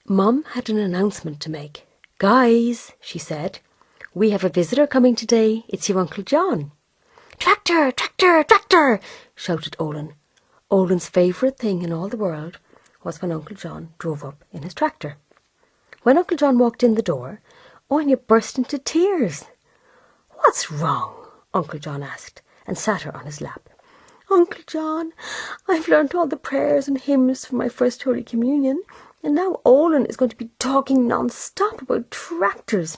Mum had an announcement to make. "Guys," she said, "we have a visitor coming today. It's your Uncle John." "Tractor, tractor, tractor," shouted Olan. Olan's favourite thing in all the world was when Uncle John drove up in his tractor. When Uncle John walked in the door, Aine burst into tears. "What's wrong?" Uncle John asked, and sat her on his lap. "Uncle John, I've learnt all the prayers and hymns for my first Holy Communion, and now Olan is going to be talking non-stop about tractors."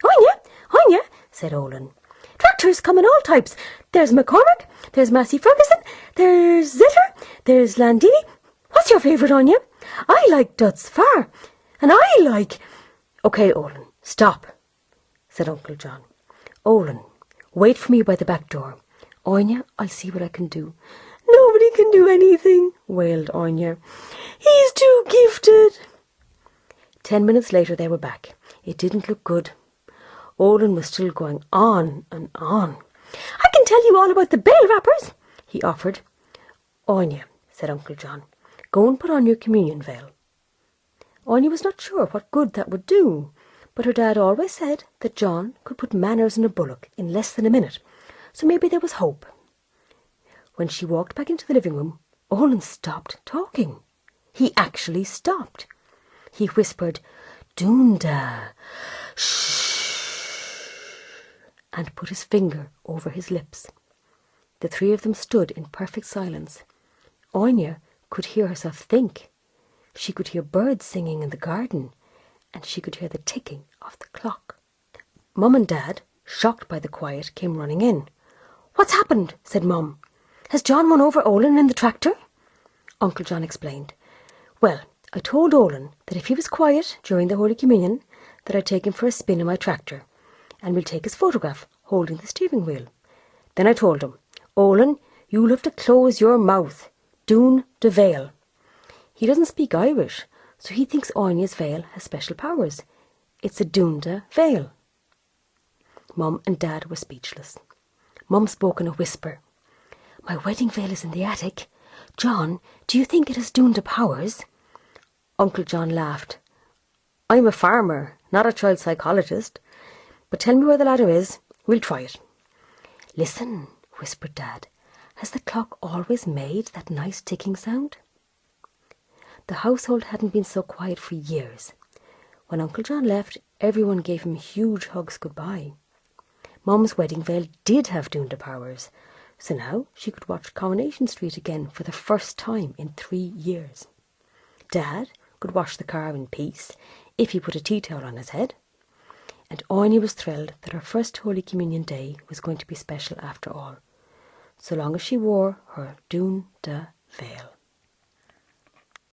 "Aine, Aine," said Olan. "Tractors come in all types. There's McCormick, there's Massey Ferguson, there's Zitter, there's Landini. What's your favourite, Aine?" "I like Dutz Far, and I like—" "OK, Olan, stop," said Uncle John. "Olan, wait for me by the back door. Aine, I'll see what I can do." "Nobody can do anything," wailed Aine. "He's too gifted." 10 minutes later they were back. It didn't look good. Olan was still going on and on. "I can tell you all about the bell wrappers," he offered. "Aine," said Uncle John, "go and put on your communion veil." Aine was not sure what good that would do, but her dad always said that John could put manners in a bullock in less than a minute, so maybe there was hope. When she walked back into the living room, Olan stopped talking. He actually stopped. He whispered, "Doondah, shh," and put his finger over his lips. The three of them stood in perfect silence. Aine could hear herself think. She could hear birds singing in the garden, and she could hear the ticking of the clock. Mum and Dad, shocked by the quiet, came running in. "What's happened?" said Mum. "Has John run over Olan in the tractor?" Uncle John explained. "Well, I told Olan that if he was quiet during the Holy Communion, that I'd take him for a spin in my tractor, and we'll take his photograph holding the steering wheel. Then I told him, 'Olan, you'll have to close your mouth. Doondah Veil.' He doesn't speak Irish, so he thinks Aine's veil has special powers. It's a Doondah Veil." Mum and Dad were speechless. Mum spoke in a whisper. "My wedding veil is in the attic. John, do you think it has Doondah powers?" Uncle John laughed. "I'm a farmer, not a child psychologist. But tell me where the ladder is. We'll try it." "Listen," whispered Dad. "Has the clock always made that nice ticking sound?" The household hadn't been so quiet for years. When Uncle John left, everyone gave him huge hugs goodbye. Mum's wedding veil did have Doondah powers, so now she could watch Coronation Street again for the first time in 3 years. Dad could wash the car in peace if he put a tea towel on his head. And Aine was thrilled that her first Holy Communion day was going to be special after all, so long as she wore her Doondah Veil.